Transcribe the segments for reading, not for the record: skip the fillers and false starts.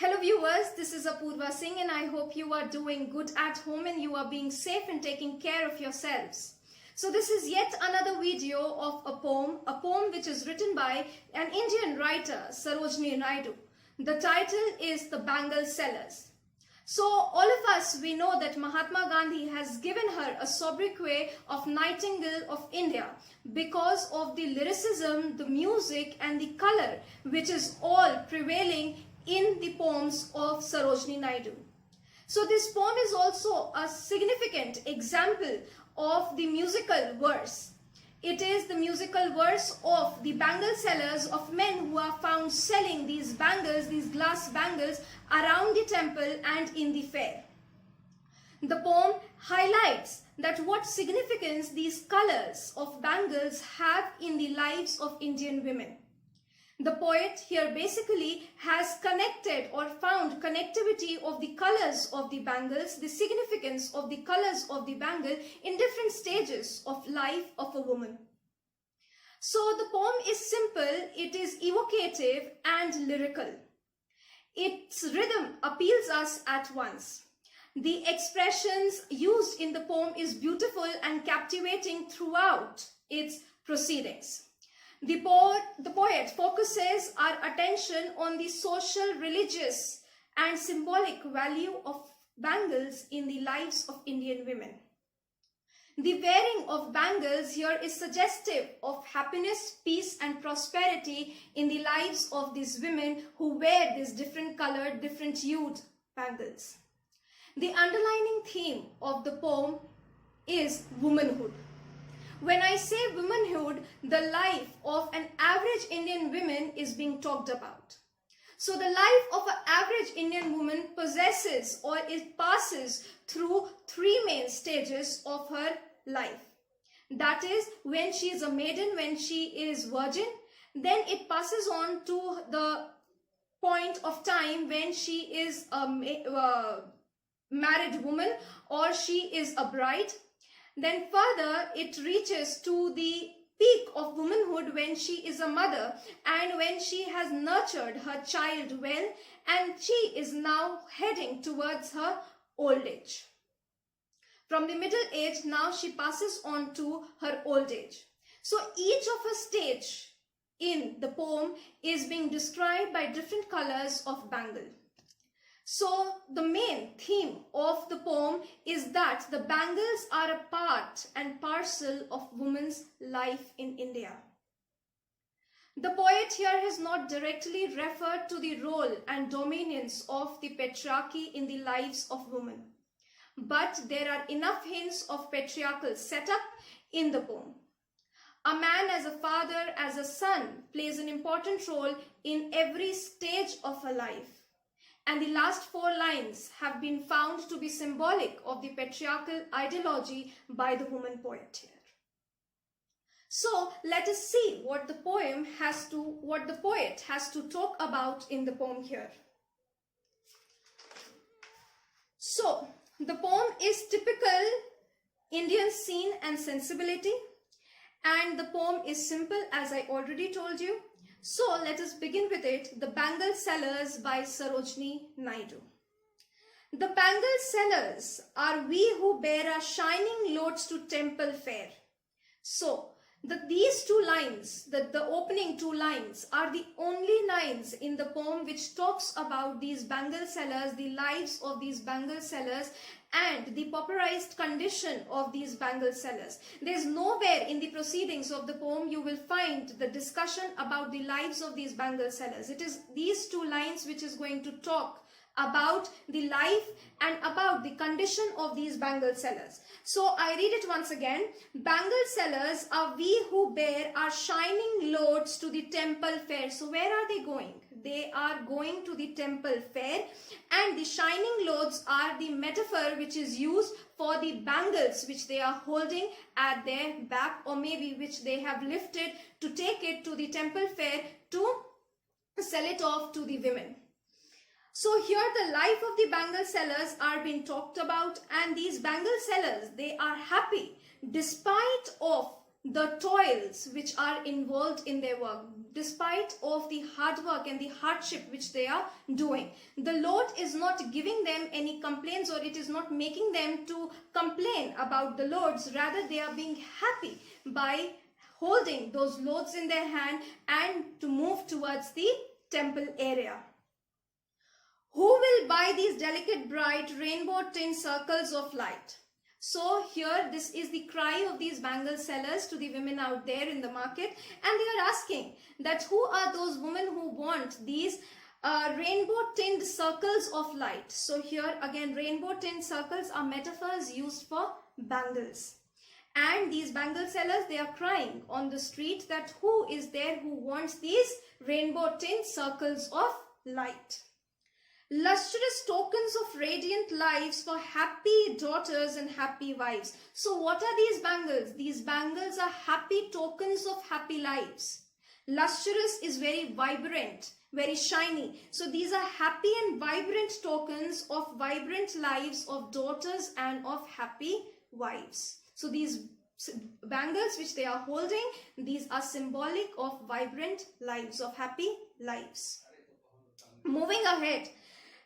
Hello viewers, this is Apurva Singh and I hope you are doing good at home and you are being safe and taking care of yourselves. So this is yet another video of a poem which is written by an Indian writer, Sarojini Naidu. The title is The Bangle Sellers. So all of us, we know that Mahatma Gandhi has given her a sobriquet of Nightingale of India because of the lyricism, the music and the color which is all prevailing in the poems of Sarojini Naidu. So this poem is also a significant example of the musical verse. It is the musical verse of the bangle sellers, of men who are found selling these bangles, these glass bangles around the temple and in the fair. The poem highlights that what significance these colors of bangles have in the lives of Indian women. The poet here basically has connected or found connectivity of the colors of the bangles, the significance of the colors of the bangle in different stages of life of a woman. So the poem is simple, it is evocative and lyrical. Its rhythm appeals us at once. The expressions used in the poem is beautiful and captivating throughout its proceedings. The poet focuses our attention on the social, religious and symbolic value of bangles in the lives of Indian women. The wearing of bangles here is suggestive of happiness, peace and prosperity in the lives of these women who wear these different colored, different hued bangles. The underlining theme of the poem is womanhood. When I say womanhood, the life of an average Indian woman is being talked about. So the life of an average Indian woman possesses or it passes through three main stages of her life. That is when she is a maiden, when she is virgin, then it passes on to the point of time when she is a married woman or she is a bride. Then further, it reaches to the peak of womanhood when she is a mother and when she has nurtured her child well and she is now heading towards her old age. From the middle age, now she passes on to her old age. So each of her stage in the poem is being described by different colors of bangle. So the main theme of the poem is that the bangles are a part and parcel of women's life in India. The poet here has not directly referred to the role and dominance of the patriarchy in the lives of women, but there are enough hints of patriarchal setup in the poem. A man as a father, as a son, plays an important role in every stage of a life. And the last four lines have been found to be symbolic of the patriarchal ideology by the woman poet here. So let us see what the poet has to talk about in the poem here. So the poem is typical Indian scene and sensibility, and the poem is simple as I already told you. So let us begin with it, The Bangle Sellers by Sarojini Naidu. The bangle sellers are we who bear our shining loads to temple fair. So these two lines, the opening two lines are the only lines in the poem which talks about these bangle sellers, the lives of these bangle sellers and the pauperized condition of these bangle sellers. There is nowhere in the proceedings of the poem you will find the discussion about the lives of these bangle sellers. It is these two lines which is going to talk about the life and about the condition of these bangle sellers. So I read it once again. Bangle sellers are we who bear our shining loads to the temple fair. So where are they going? They are going to the temple fair, and the shining loads are the metaphor which is used for the bangles which they are holding at their back, or maybe which they have lifted to take it to the temple fair to sell it off to the women. So here the life of the bangle sellers are being talked about, and these bangle sellers, they are happy despite of the toils which are involved in their work. despite of the hard work and the hardship which they are doing. The Lord is not giving them any complaints, or it is not making them to complain about the loads. Rather, they are being happy by holding those loads in their hand and to move towards the temple area. Who will buy these delicate bright rainbow tin circles of light? So here this is the cry of these bangle sellers to the women out there in the market, and they are asking that who are those women who want these rainbow tinned circles of light. So here again, rainbow tinned circles are metaphors used for bangles. And these bangle sellers, they are crying on the street that who is there who wants these rainbow tinned circles of light. Lustrous tokens of radiant lives for happy daughters and happy wives. So what are these bangles? These bangles are happy tokens of happy lives. Lustrous is very vibrant, very shiny. So these are happy and vibrant tokens of vibrant lives of daughters and of happy wives. So these bangles which they are holding, these are symbolic of vibrant lives, of happy lives. Moving ahead.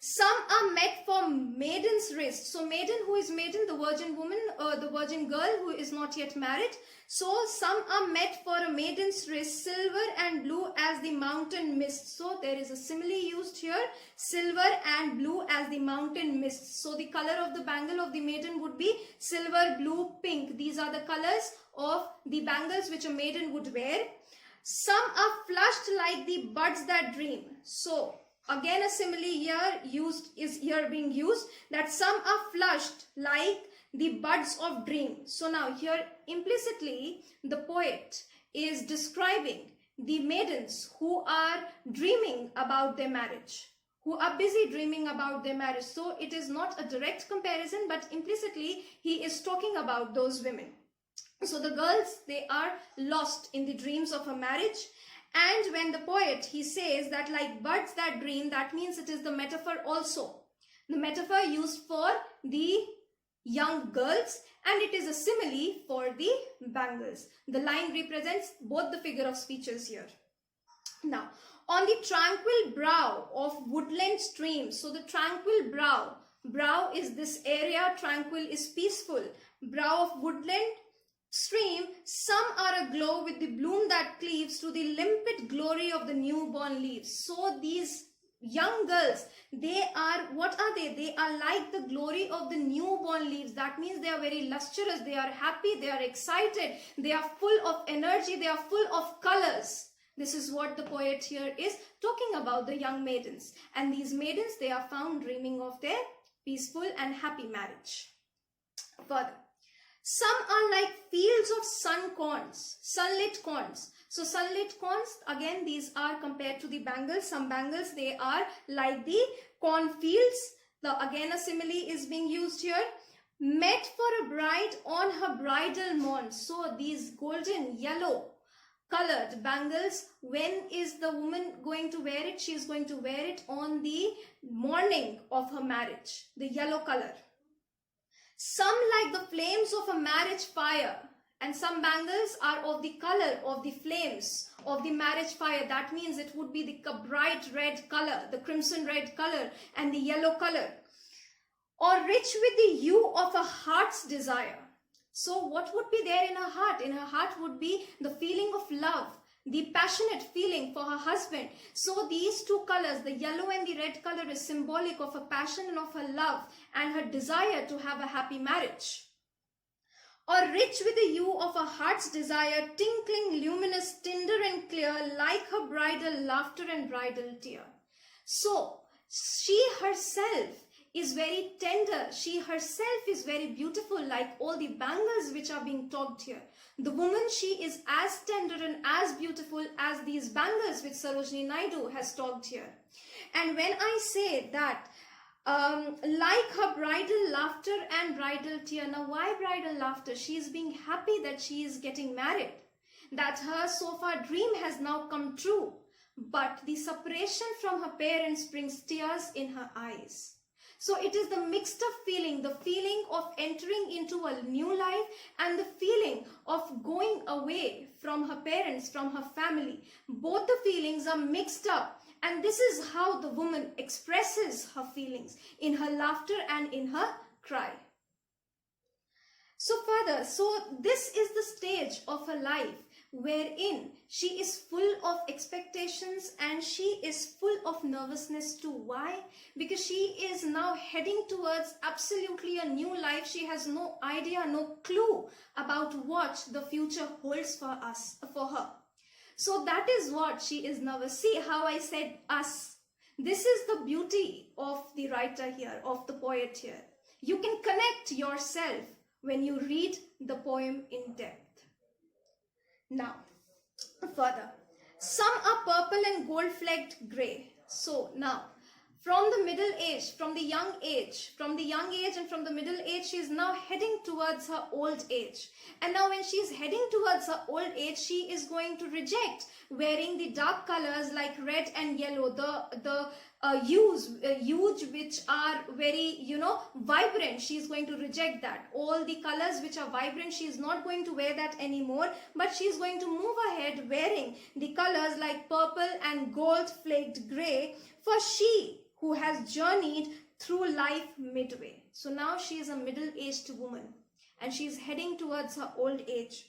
Some are met for maiden's wrist. So maiden, who is maiden? The virgin woman, the virgin girl who is not yet married. So some are met for a maiden's wrist, silver and blue as the mountain mist. So there is a simile used here, silver and blue as the mountain mist. So the color of the bangle of the maiden would be silver, blue, pink. These are the colors of the bangles which a maiden would wear. Some are flushed like the buds that dream. So again, a simile here being used, that some are flushed like the buds of dream. So now here implicitly the poet is describing the maidens who are dreaming about their marriage, who are busy dreaming about their marriage. So it is not a direct comparison, but implicitly he is talking about those women. So the girls, they are lost in the dreams of a marriage. And when the poet, he says that like buds that dream, that means it is the metaphor also. The metaphor used for the young girls, and it is a simile for the bangles. The line represents both the figure of speeches here. Now, on the tranquil brow of woodland streams. So the tranquil brow is this area, tranquil is peaceful. Brow of woodland stream, some are aglow with the bloom that cleaves to the limpid glory of the newborn leaves. So these young girls, they are, what are they? They are like the glory of the newborn leaves. That means they are very lustrous, they are happy, they are excited, they are full of energy, they are full of colors. This is what the poet here is talking about, the young maidens. And these maidens, they are found dreaming of their peaceful and happy marriage. Further. Some are like fields of sunlit corns. So sunlit corns, again, these are compared to the bangles. Some bangles, they are like the cornfields. Again, a simile is being used here. Met for a bride on her bridal morn. So these golden yellow colored bangles, when is the woman going to wear it? She is going to wear it on the morning of her marriage, the yellow color. Some like the flames of a marriage fire, and some bangles are of the color of the flames of the marriage fire. That means it would be the bright red color, the crimson red color and the yellow color. Or rich with the hue of a heart's desire. So what would be there in her heart? In her heart would be the feeling of love, the passionate feeling for her husband. So these two colors, the yellow and the red color, is symbolic of her passion and of her love and her desire to have a happy marriage. Or rich with the hue of her heart's desire, tinkling, luminous, tender and clear, like her bridal laughter and bridal tear. So she herself is very tender. She herself is very beautiful, like all the bangles which are being talked here. The woman, she is as tender and as beautiful as these bangles which Sarojini Naidu has talked here. And when I say that, like her bridal laughter and bridal tear. Now, why bridal laughter? She is being happy that she is getting married, that her so far dream has now come true. But the separation from her parents brings tears in her eyes. So it is the mixed up feeling, the feeling of entering into a new life and the feeling of going away from her parents, from her family. Both the feelings are mixed up, and this is how the woman expresses her feelings in her laughter and in her cry. So further, this is the stage of her life wherein she is full of expectations and she is full of nervousness too. Why? Because she is now heading towards absolutely a new life. She has no idea, no clue about what the future holds for her. So that is what she is nervous. See how I said us. This is the beauty of the writer here, of the poet here. You can connect yourself when you read the poem in depth. Now, further, some are purple and gold-flecked grey. So now, from the middle age, from the young age and from the middle age, she is now heading towards her old age. And now when she is heading towards her old age, she is going to reject wearing the dark colors like red and yellow, the hues which are very, vibrant. She is going to reject that. All the colors which are vibrant, she is not going to wear that anymore, but she is going to move ahead wearing the colors like purple and gold-flaked grey, for she who has journeyed through life midway. So now she is a middle-aged woman and she is heading towards her old age,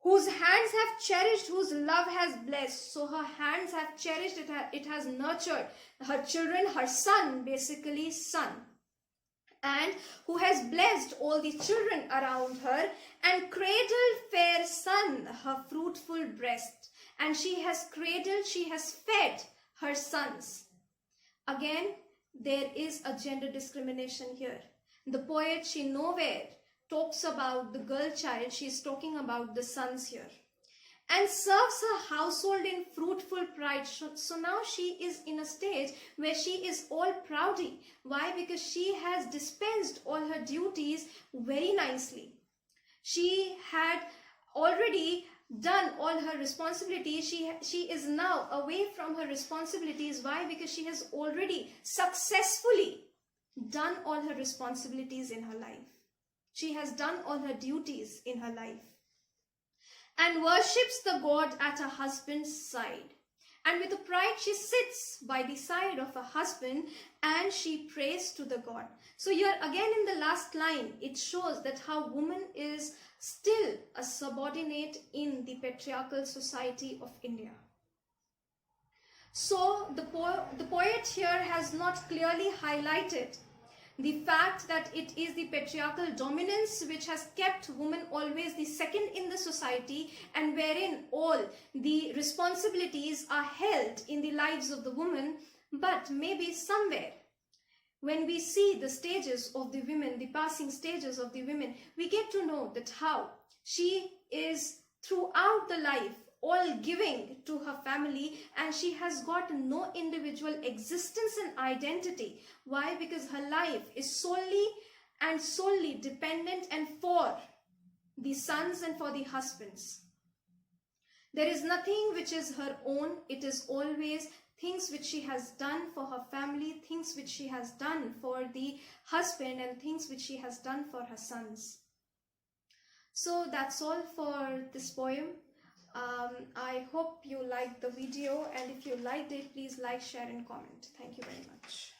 whose hands have cherished, whose love has blessed. So her hands have cherished, it has nurtured her children, her son, basically son, and who has blessed all the children around her, and cradled fair son, her fruitful breast. And she has cradled, she has fed her sons. Again, there is a gender discrimination here. The poet, she nowhere talks about the girl child, she is talking about the sons here. And serves her household in fruitful pride. So now she is in a stage where she is all proudy. Why? Because she has dispensed all her duties very nicely. She had already done all her responsibilities. She is now away from her responsibilities. Why? Because she has already successfully done all her responsibilities in her life. She has done all her duties in her life, and worships the God at her husband's side. And with a pride, she sits by the side of her husband and she prays to the God. So here again in the last line, it shows that how woman is still a subordinate in the patriarchal society of India. So the poet here has not clearly highlighted the fact that it is the patriarchal dominance which has kept woman always the second in the society, and wherein all the responsibilities are held in the lives of the woman. But maybe somewhere when we see the stages of the women, the passing stages of the women, we get to know that how she is throughout the life all giving to her family, and she has got no individual existence and identity. Why? Because her life is solely dependent and for the sons and for the husbands. There is nothing which is her own. It is always things which she has done for her family, things which she has done for the husband, and things which she has done for her sons. So that's all for this poem. I hope you liked the video, and if you liked it, please like, share and comment. Thank you very much.